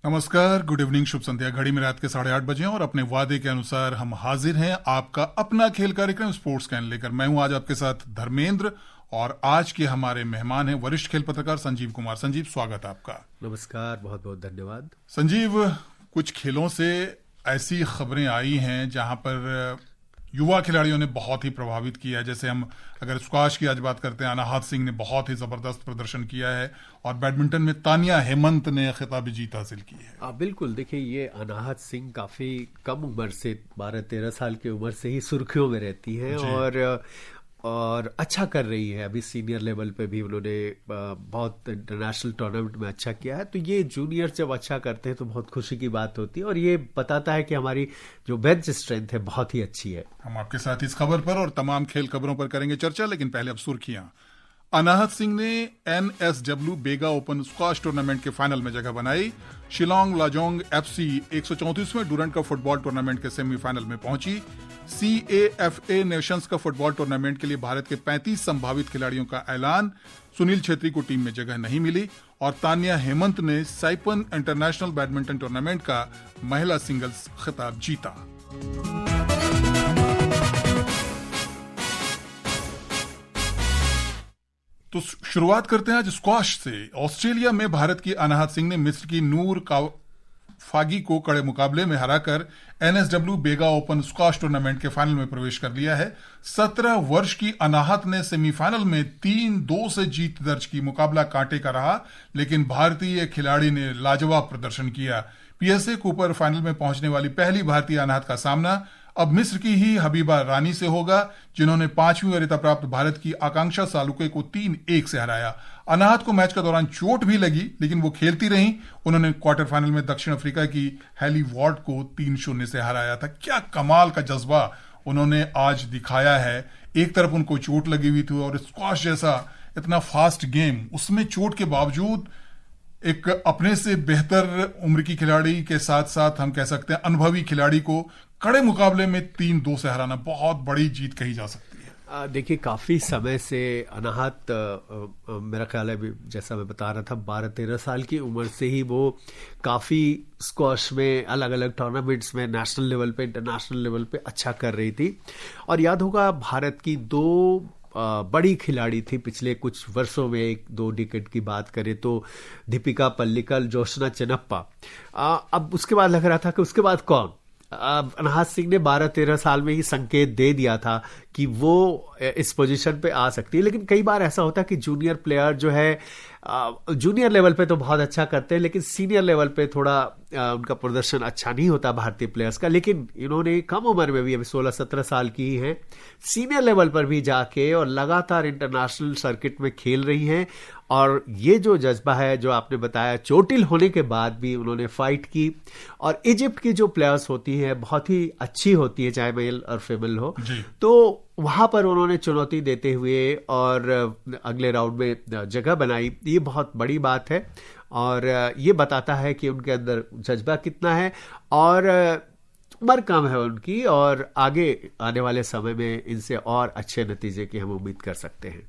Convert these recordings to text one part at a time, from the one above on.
नमस्कार, good evening, शुभ संध्या। घड़ी में रात के 8:30 बजे और अपने वादे के अनुसार हम हाजिर हैं आपका अपना खेल कार्यक्रम स्पोर्ट्स कैन लेकर। मैं हूं आज आपके साथ धर्मेंद्र और आज के हमारे मेहमान हैं वरिष्ठ खेल पत्रकार संजीव कुमार। संजीव, स्वागत आपका। नमस्कार, बहुत बहुत धन्यवाद। संजीव, कुछ खेलों से ऐसी खबरें आई हैं जहां पर युवा खिलाड़ियों ने बहुत ही प्रभावित किया है। जैसे हम अगर स्क्वाश की आज बात करते हैं, अनाहत सिंह ने बहुत ही जबरदस्त प्रदर्शन किया है और बैडमिंटन में तानिया हेमंत ने खिताबी जीत हासिल की है। बिल्कुल, देखिए ये अनाहत सिंह काफी कम उम्र से 12-13 साल की उम्र से ही सुर्खियों में रहती हैं और अच्छा कर रही है। अभी सीनियर लेवल पे भी उन्होंने बहुत इंटरनेशनल टूर्नामेंट में अच्छा किया है। तो ये जूनियर जब अच्छा करते हैं तो बहुत खुशी की बात होती है और ये बताता है कि हमारी जो बेंच स्ट्रेंथ है बहुत ही अच्छी है। हम आपके साथ इस खबर पर और तमाम खेल खबरों पर करेंगे चर्चा, लेकिन पहले अब सुर्खियां। अनाहत सिंह ने NSW Bega open squash tournament के फाइनल में जगह बनाई। शिलोंग लाजोंग FC 134वें डूरंट कप फुटबॉल टूर्नामेंट के सेमीफाइनल में पहुंची। CAFA nations cup football tournament के लिए भारत के 35 संभावित खिलाड़ियों का ऐलान। सुनील छेत्री को टीम में जगह नहीं मिली और तानिया हेमंत ने साइपन इंटरनेशनल बैडमिंटन टूर्नामेंट का महिला सिंगल्स खिताब जीता। तो शुरुआत करते हैं आज स्क्वाश से। ऑस्ट्रेलिया में भारत की अनाहत सिंह ने मिस्र की नूर फागी को कड़े मुकाबले में हराकर NSW Bega open squash tournament के फाइनल में प्रवेश कर लिया है। 17 वर्ष की अनाहत ने सेमीफाइनल में 3-2 से जीत दर्ज की। मुकाबला कांटे का रहा, लेकिन भारतीय खिलाड़ी ने लाजवाब प्रदर्शन किया। PSA कूपर फाइनल में पहुंचने वाली पहली भारतीय अनाहत का सामना अब मिस्र की ही हबीबा रानी से होगा, जिन्होंने 5वीं वरीयता प्राप्त भारत की आकांक्षा सालुके को 3-1 से हराया। अनाहत को मैच के दौरान चोट भी लगी, लेकिन वो खेलती रहीं। उन्होंने क्वार्टर फाइनल में दक्षिण अफ्रीका की हैली वॉर्ड को 3-0 से हराया था। क्या कमाल का जज्बा उन्होंने आज दिखाया है। एक तरफ उनको चोट लगी हुई थी और स्क्वाश जैसा इतना फास्ट गेम, उसमें चोट के बावजूद एक अपने से बेहतर उम्र की खिलाड़ी के साथ साथ हम कह सकते हैं अनुभवी खिलाड़ी को कड़े मुकाबले में 3-2 से हराना बहुत बड़ी जीत कही जा सकती है। देखिए, काफी समय से अनाहत मेरा ख्याल है, जैसा मैं बता रहा था, 12-13 साल की उम्र से ही वो काफी स्क्वाश में अलग अलग टूर्नामेंट्स में नेशनल लेवल पे, इंटरनेशनल लेवल पे अच्छा कर रही थी। और याद होगा भारत की 2 बड़ी खिलाड़ी थी पिछले कुछ वर्षों में, 1-2 डिकेड की बात करें तो दीपिका पल्लिकल, जोशना चिनप्पा। अब उसके बाद लग रहा था कि उसके बाद कौन। अनाहत सिंह ने 12-13 साल में ही संकेत दे दिया था कि वो इस पोजीशन पे आ सकती है। लेकिन कई बार ऐसा होता है कि जूनियर प्लेयर जो है जूनियर लेवल पे तो बहुत अच्छा करते हैं, लेकिन सीनियर लेवल पे थोड़ा उनका प्रदर्शन अच्छा नहीं होता भारतीय प्लेयर्स का। लेकिन इन्होंने कम उम्र में भी, अभी 16-17 साल की ही हैं, सीनियर लेवल पर भी जाके और लगातार इंटरनेशनल सर्किट में खेल रही हैं। और ये जो जज्बा है जो आपने बताया, चोटिल होने के बाद भी उन्होंने फाइट की। और इजिप्ट की जो प्लेयर्स होती हैं बहुत ही अच्छी होती है, चाहे मेल और फीमेल हो, तो वहां पर उन्होंने चुनौती देते हुए और अगले राउंड में जगह बनाई। ये बहुत बड़ी बात है और ये बताता है कि उनके अंदर जज्बा कितना है। और उम्र कम है उनकी और आगे आने वाले समय में इनसे और अच्छे नतीजे की हम उम्मीद कर सकते हैं।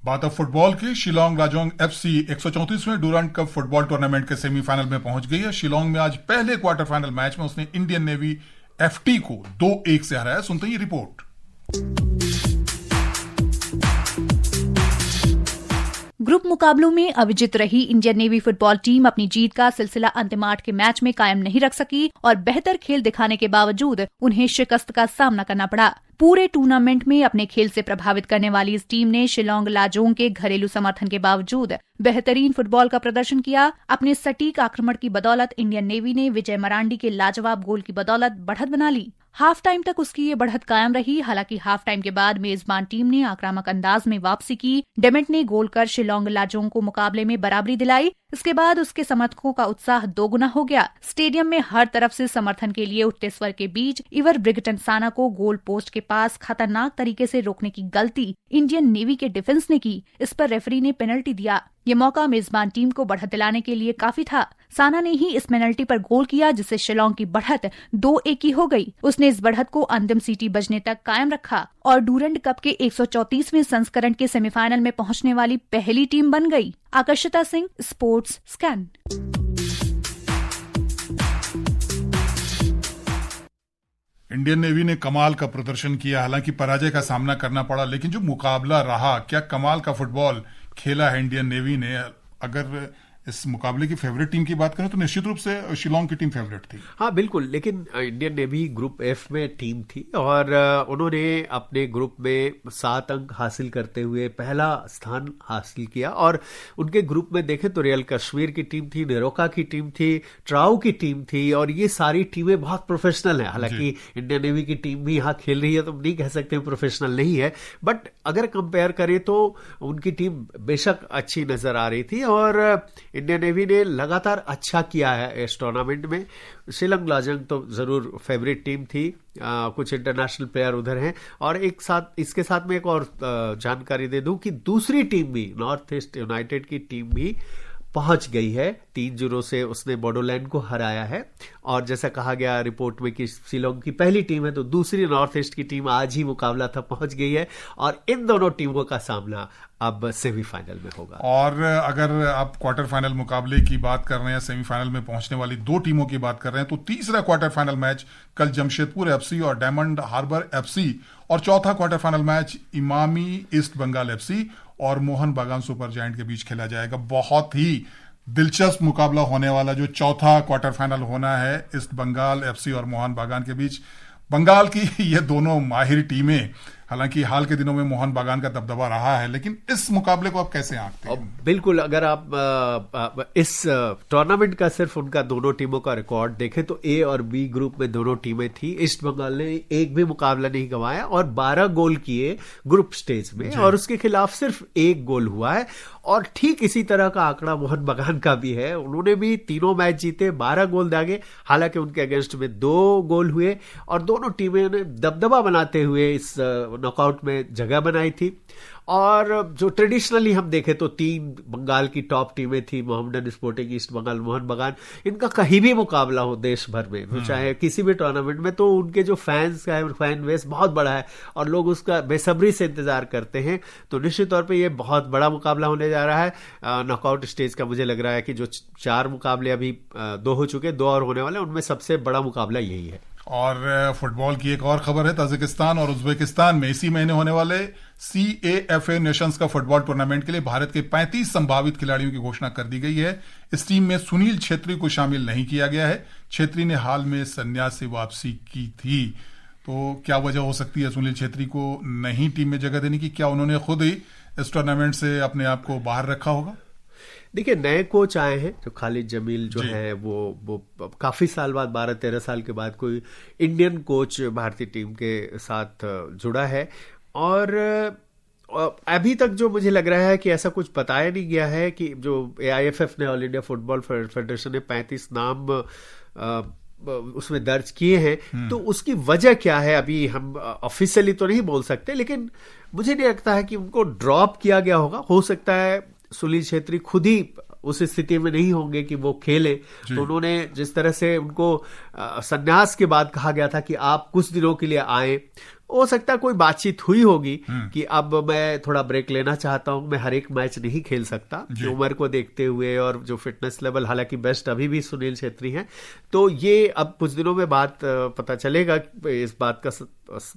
बात अब फुटबॉल की। शिलोंग लाजोंग FC 134वें डूरंट कप फुटबॉल टूर्नामेंट के सेमीफाइनल में पहुंच गई है। शिलोंग में आज पहले क्वार्टर फाइनल मैच में उसने इंडियन नेवी FT को 2-1 से हराया। सुनते ही रिपोर्ट। ग्रुप मुकाबलों में अविजित रही इंडियन नेवी फुटबॉल टीम अपनी जीत का सिलसिला अंतिम 8 के मैच में कायम नहीं रख सकी और बेहतर खेल दिखाने के बावजूद उन्हें शिकस्त का सामना करना पड़ा। पूरे टूर्नामेंट में अपने खेल से प्रभावित करने वाली इस टीम ने शिलोंग लाजोंग के घरेलू समर्थन के बावजूद बेहतरीन फुटबॉल का प्रदर्शन किया। अपने सटीक आक्रमण की बदौलत इंडियन नेवी ने विजय मरांडी के लाजवाब गोल की बदौलत बढ़त बना ली। हाफ टाइम तक उसकी ये बढ़त कायम रही। हालांकि हाफ टाइम के बाद मेजबान टीम ने आक्रामक अंदाज में वापसी की। डेमेट ने गोल कर शिलोंग लाजोंग को मुकाबले में बराबरी दिलाई। इसके बाद उसके समर्थकों का उत्साह दोगुना हो गया। स्टेडियम में हर तरफ से समर्थन के लिए उठते स्वर के बीच इवर ब्रिगटनसाना को गोल पोस्ट के पास खतरनाक तरीके से रोकने की गलती इंडियन नेवी के डिफेंस ने की। इस पर रेफरी ने पेनल्टी दिया। ये मौका मेजबान टीम को बढ़त दिलाने के लिए काफी था। साना ने ही इस पेनल्टी पर गोल किया, जिससे शिलोंग की बढ़त 2-1 की हो गई। उसने इस बढ़त को अंतिम सीटी बजने तक कायम रखा और डूरंड कप के 134वें संस्करण के सेमीफाइनल में पहुंचने वाली पहली टीम बन गई। Akarshita Singh, sports scan. Indian navy ने कमाल का प्रदर्शन किया, हालांकि पराजय का सामना करना पड़ा, लेकिन जो मुकाबला रहा, क्या कमाल का फुटबॉल खेला है इंडियन नेवी ने। अगर इस मुकाबले की फेवरेट टीम की बात करें तो निश्चित रूप से शिलोंग की टीम फेवरेट थी। हाँ बिल्कुल, लेकिन इंडियन नेवी ग्रुप एफ में टीम थी और उन्होंने अपने ग्रुप में 7 अंक हासिल करते हुए पहला स्थान हासिल किया। और उनके ग्रुप में देखें तो रियल कश्मीर की टीम थी, नेरोका की टीम थी, ट्राउ की टीम थी, और ये सारी टीमें बहुत प्रोफेशनल हैं। हालांकि इंडियन नेवी की टीम भी यहाँ खेल रही है तो नहीं कह सकते प्रोफेशनल नहीं है, बट अगर कंपेयर करें तो उनकी टीम बेशक अच्छी नजर आ रही थी। और इंडियन नेवी ने लगातार अच्छा किया है इस टूर्नामेंट में। शिलोंग लाजंग तो जरूर फेवरेट टीम थी, कुछ इंटरनेशनल प्लेयर उधर हैं। और इसके साथ में एक और जानकारी दे दूं कि दूसरी टीम भी, नॉर्थ ईस्ट यूनाइटेड की टीम भी पहुंच गई है। 3-0 से उसने बोडोलैंड को हराया है। और जैसा कहा गया रिपोर्ट में कि शिलोंग की पहली टीम है, तो दूसरी नॉर्थ ईस्ट की टीम आज ही मुकाबला था पहुंच गई है और इन दोनों टीमों का सामना अब सेमीफाइनल में होगा। और अगर आप क्वार्टर फाइनल मुकाबले की बात कर रहे हैं, सेमीफाइनल में पहुंचने वाली 2 टीमों की बात कर रहे हैं, तो तीसरा क्वार्टर फाइनल मैच कल जमशेदपुर एफसी और डायमंड हार्बर एफसी, और चौथा quarter final match Emami East Bengal FC और मोहन बागान सुपर जायंट के बीच खेला जाएगा। बहुत ही दिलचस्प मुकाबला होने वाला जो चौथा क्वार्टर फाइनल होना है ईस्ट बंगाल एफसी और मोहन बागान के बीच। बंगाल की ये दोनों माहिर टीमें, हालांकि हाल के दिनों में मोहन बागान का दबदबा रहा है, लेकिन इस मुकाबले को आप कैसे आंकते हैं? बिल्कुल, अगर आप इस टूर्नामेंट का सिर्फ उनका दोनों टीमों का रिकॉर्ड देखें तो ए और बी ग्रुप में दोनों टीमें थी। ईस्ट बंगाल ने एक भी मुकाबला नहीं गंवाया और 12 गोल किए ग्रुप स्टेज में, और उसके खिलाफ सिर्फ 1 गोल हुआ है। और ठीक इसी तरह का आंकड़ा मोहन बागान का भी है। उन्होंने भी तीनों मैच जीते, 12 गोल दागे, हालांकि उनके अगेंस्ट में 2 गोल हुए। और दोनों टीमें ने दबदबा बनाते हुए इस नॉकआउट में जगह बनाई थी। और जो ट्रेडिशनली हम देखें तो 3 बंगाल की टॉप टीमें थी, मोहम्मडन स्पोर्टिंग, ईस्ट बंगाल, मोहन बागान। इनका कहीं भी मुकाबला हो देश भर में, तो चाहे किसी भी टूर्नामेंट में, तो उनके जो फैंस का फैन बेस बहुत बड़ा है और लोग उसका बेसब्री से इंतजार करते हैं। तो निश्चित तौर पे ये बहुत बड़ा मुकाबला होने जा रहा है। नॉकआउट स्टेज का मुझे लग रहा है कि जो 4 मुकाबले अभी 2 हो चुके, 2 और होने वाले, उनमें सबसे बड़ा मुकाबला यही है। और फुटबॉल की एक और खबर है, ताजिकिस्तान और उज्बेकिस्तान में इसी महीने होने वाले CAFA नेशंस का फुटबॉल टूर्नामेंट के लिए भारत के 35 संभावित खिलाड़ियों की घोषणा कर दी गई है। इस टीम में सुनील छेत्री को शामिल नहीं किया गया है। छेत्री ने हाल में संन्यास से वापसी की थी, तो क्या वजह हो सकती है सुनील छेत्री को नहीं टीम में जगह देने की? क्या उन्होंने खुद ही इस टूर्नामेंट से अपने आप को बाहर रखा होगा? देखिए, नए कोच आए हैं, जो खालिद जमील जो है वो काफी साल बाद, 12-13 साल के बाद कोई इंडियन कोच भारतीय टीम के साथ जुड़ा है। और अभी तक जो मुझे लग रहा है कि ऐसा कुछ बताया नहीं गया है कि जो AIFF ने, ऑल इंडिया फुटबॉल फेडरेशन ने 35 नाम उसमें दर्ज किए हैं, तो उसकी वजह क्या है अभी हम ऑफिशियली तो नहीं बोल सकते, लेकिन मुझे नहीं लगता है कि उनको ड्रॉप किया गया होगा। हो सकता है सुनील छेत्री खुद ही उस स्थिति में नहीं होंगे कि वो खेले, तो उन्होंने जिस तरह से उनको संन्यास के बाद कहा गया था कि आप कुछ दिनों के लिए आए, हो सकता है कोई बातचीत हुई होगी कि अब मैं थोड़ा ब्रेक लेना चाहता हूं, मैं हर एक मैच नहीं खेल सकता उम्र को देखते हुए, और जो फिटनेस लेवल, हालांकि बेस्ट अभी भी सुनील छेत्री हैं। तो ये अब कुछ दिनों में बात पता चलेगा, इस बात का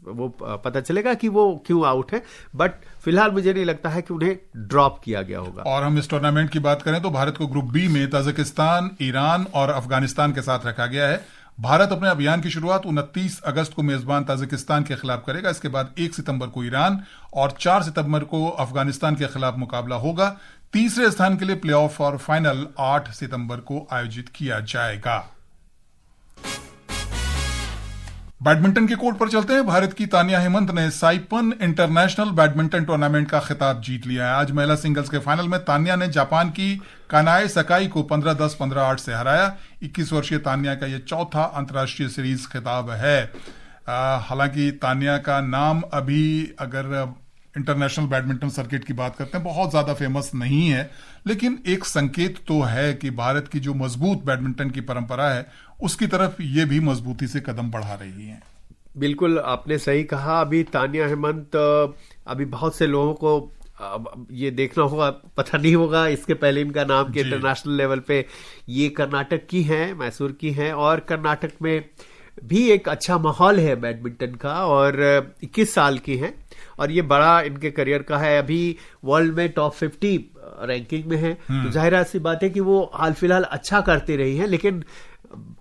वो पता चलेगा कि वो क्यों आउट है, बट फिलहाल मुझे नहीं लगता है कि उन्हें ड्रॉप किया गया होगा। और हम इस टूर्नामेंट की बात करें तो भारत को ग्रुप बी में ताजिकिस्तान, ईरान और अफगानिस्तान के साथ रखा गया है। भारत अपने अभियान की शुरुआत 29 अगस्त को मेजबान ताजिकिस्तान के खिलाफ करेगा। इसके बाद 1 सितंबर को ईरान और 4 सितंबर को अफगानिस्तान के खिलाफ मुकाबला होगा। तीसरे स्थान के लिए प्लेऑफ और फाइनल 8 सितंबर को आयोजित किया जाएगा। बैडमिंटन के कोर्ट पर चलते हैं। भारत की तानिया हेमंत ने साइपन इंटरनेशनल बैडमिंटन टूर्नामेंट का खिताब जीत लिया है। आज महिला सिंगल्स के फाइनल में तानिया ने जापान की कानाए सकाई को 15-10, 15-8 से हराया। 21 वर्षीय तानिया का यह चौथा अंतर्राष्ट्रीय सीरीज खिताब है। हालांकि तानिया का नाम अभी अगर इंटरनेशनल बैडमिंटन सर्किट की बात करते हैं, बहुत ज्यादा फेमस नहीं है, लेकिन एक संकेत तो है कि भारत की जो मजबूत बैडमिंटन की परंपरा है उसकी तरफ ये भी मजबूती से कदम बढ़ा रही है। बिल्कुल आपने सही कहा। अभी तानिया हेमंत, अभी बहुत से लोगों को ये देखना होगा, पता नहीं होगा इसके पहले इनका नाम कि इंटरनेशनल लेवल पे ये कर्नाटक की हैं, मैसूर की हैं, और कर्नाटक में भी एक अच्छा माहौल है बैडमिंटन का, और 21 साल की हैं और ये बड़ा इनके करियर का है। अभी वर्ल्ड में टॉप 50 रैंकिंग में है, तो जाहिर सी बात है कि वो हाल फिलहाल अच्छा करते रही हैं, लेकिन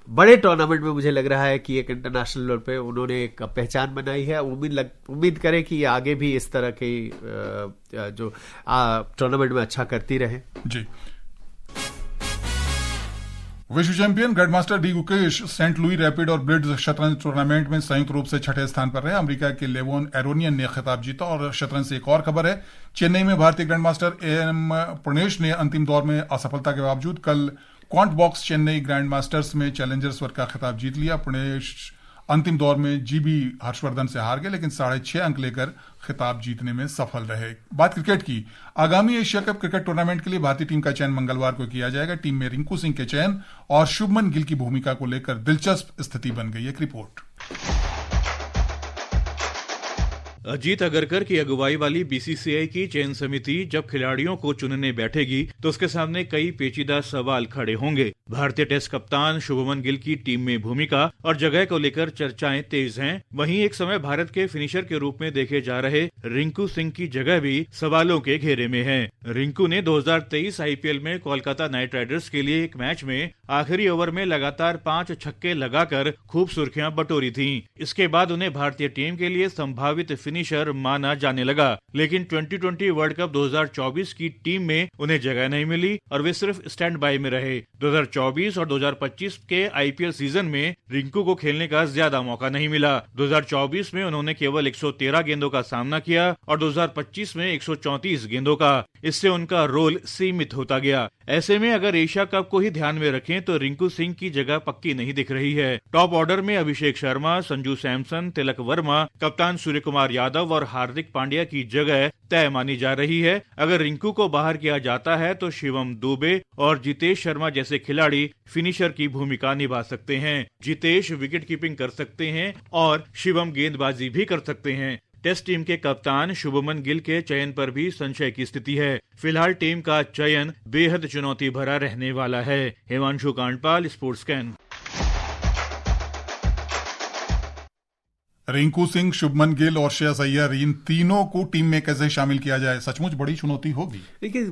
बड़े टूर्नामेंट में मुझे लग रहा है कि एक इंटरनेशनल लेवल पे उन्होंने एक पहचान बनाई है। उम्मीद करें कि आगे भी इस तरह के जो टूर्नामेंट में अच्छा करती रहे। जी। विश्व champion grandmaster D Gukesh Saint Louis rapid और ब्लिट्ज शतरंज टूर्नामेंट में संयुक्त रूप से 6ठे स्थान पर रहे। अमेरिका के लेवोन एरोनियन ने खिताब जीता। और शतरंज से एक और खबर है, चेन्नई में भारतीय ग्रैंडमास्टर एम प्रणेश ने अंतिम दौर में असफलता के बावजूद कल quant box Chennai grand masters में चैलेंजर्स वर्ग का खिताब जीत लिया। प्रणेश अंतिम दौर में जीबी हर्षवर्धन से हार गए, लेकिन 6.5 अंक लेकर खिताब जीतने में सफल रहे। बात क्रिकेट की, आगामी एशिया कप क्रिकेट टूर्नामेंट के लिए भारतीय टीम का चयन मंगलवार को किया जाएगा। टीम में रिंकू सिंह के चयन और शुभमन गिल की भूमिका को लेकर दिलचस्प स्थिति बन गई। एक रिपोर्ट। अजीत अगरकर की अगुवाई वाली बीसीसीआई की चयन समिति जब खिलाड़ियों को चुनने बैठेगी तो उसके सामने कई पेचीदा सवाल खड़े होंगे। भारतीय टेस्ट कप्तान शुभमन गिल की टीम में भूमिका और जगह को लेकर चर्चाएं तेज हैं। वहीं एक समय भारत के फिनिशर के रूप में देखे जा रहे रिंकू सिंह की जगह भी सवालों के घेरे में है। रिंकू ने 2023 आईपीएल में कोलकाता नाइट राइडर्स के लिए एक मैच में आखिरी ओवर में लगातार 5 छक्के लगाकर खूब सुर्खियां बटोरी थीं। इसके बाद उन्हें भारतीय टीम के लिए संभावित फिनिशर माना जाने लगा, लेकिन 2020 वर्ल्ड कप 2024 की टीम में उन्हें जगह नहीं मिली और वे सिर्फ स्टैंड बाय में रहे। 2024 और 2025 के आईपीएल सीजन में रिंकू को खेलने का ज्यादा मौका नहीं मिला। 2024 में उन्होंने केवल 113 गेंदों का सामना किया और 2025 में 134 गेंदों का। इससे उनका रोल सीमित होता गया। ऐसे में अगर एशिया कप को ही ध्यान में रखें तो रिंकू सिंह की जगह पक्की नहीं दिख रही है। टॉप ऑर्डर में अभिषेक शर्मा, संजू सैमसन, तिलक वर्मा, कप्तान सूर्य कुमार यादव और हार्दिक पांड्या की जगह तय मानी जा रही है। अगर रिंकू को बाहर किया जाता है तो शिवम दुबे और जितेश शर्मा जैसे खिलाड़ी फिनिशर की भूमिका निभा सकते हैं। जितेश विकेट कीपिंग कर सकते हैं और शिवम गेंदबाजी भी कर सकते हैं। टेस्ट टीम के कप्तान शुभमन गिल के चयन पर भी संशय की स्थिति है। फिलहाल टीम का चयन बेहद चुनौती भरा रहने वाला है। Himanshu Kandpal, sports scan. रिंकू सिंह, शुभमन गिल और श्रेयस अय्यर, इन तीनों को टीम में कैसे शामिल किया जाए, सचमुच बड़ी चुनौती होगी। देखिए,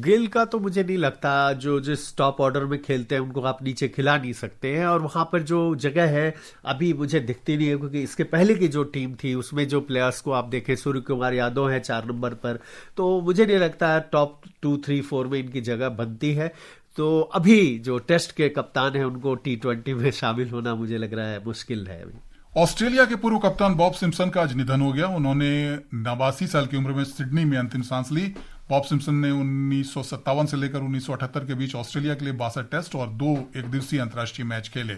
गिल का तो मुझे नहीं लगता, जो जिस टॉप ऑर्डर में खेलते हैं उनको आप नीचे खिला नहीं सकते हैं, और वहां पर जो जगह है अभी मुझे दिखती नहीं है, क्योंकि इसके पहले की जो टीम थी उसमें जो प्लेयर्स को आप देखें, सूर्य कुमार यादव है 4 नंबर पर, तो मुझे नहीं लगता टॉप 2, 3, 4 में इनकी जगह बनती है। तो अभी जो टेस्ट के कप्तान है उनको T20 में शामिल होना मुझे लग रहा है मुश्किल है। ऑस्ट्रेलिया के पूर्व कप्तान बॉब सिम्पसन का आज निधन हो गया। उन्होंने 89 साल की उम्र में सिडनी में अंतिम सांस ली। बॉब सिम्पसन ने 1957 से लेकर 1978 के बीच ऑस्ट्रेलिया के लिए 62 टेस्ट और 2 एकदिवसीय अंतर्राष्ट्रीय मैच खेले।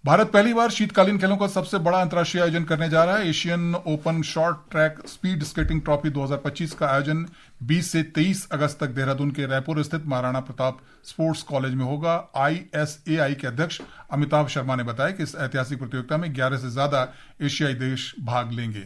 भारत पहली बार शीतकालीन खेलों का सबसे बड़ा अंतर्राष्ट्रीय आयोजन करने जा रहा है। Asian open short track speed skating trophy 2025 का आयोजन 20 से 23 अगस्त तक देहरादून के रायपुर स्थित महाराणा प्रताप स्पोर्ट्स कॉलेज में होगा। ISAI के अध्यक्ष अमिताभ शर्मा ने बताया कि इस ऐतिहासिक प्रतियोगिता में 11 से ज्यादा एशियाई देश भाग लेंगे।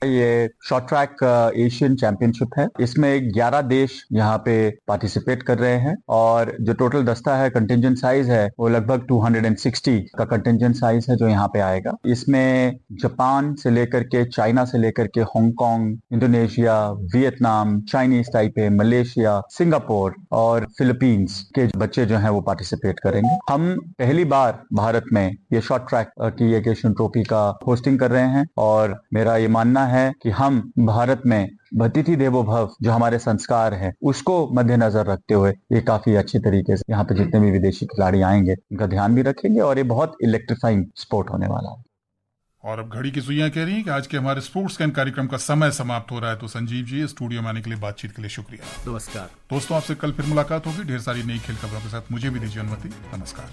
ये शॉर्ट ट्रैक एशियन चैंपियनशिप है। इसमें 11 देश यहाँ पे पार्टिसिपेट कर रहे हैं और जो टोटल दस्ता है, कंटिंजेंट साइज है, वो लगभग 260 का कंटिंजेंट साइज है जो यहाँ पे आएगा। इसमें जापान से लेकर के, चाइना से लेकर के, Hong Kong, Indonesia, Vietnam, Chinese Taipei, Malaysia, Singapore और फिलीपींस के बच्चे जो हैं वो पार्टिसिपेट करेंगे। हम पहली बार भारत में ये शॉर्ट ट्रैक की एक एशियन ट्रॉफी का होस्टिंग कर रहे हैं और मेरा ये मानना है कि हम भारत में अतिथि देवो भव जो हमारे संस्कार हैं उसको मद्देनजर रखते हुए ये काफी अच्छे तरीके से यहाँ पे जितने भी विदेशी खिलाड़ी आएंगे उनका ध्यान भी रखेंगे और ये बहुत इलेक्ट्रीफाइंग स्पोर्ट होने वाला है। और अब घड़ी की सुइयां कह रही हैं कि आज के हमारे स्पोर्ट्स कैन कार्यक्रम का समय समाप्त हो रहा है। तो संजीव जी, स्टूडियो में आने के लिए, बातचीत के लिए शुक्रिया। नमस्कार दोस्तों, आपसे कल फिर मुलाकात होगी ढेर सारी नई खेल खबरों के साथ। मुझे भी दीजिए अनुमति। नमस्कार।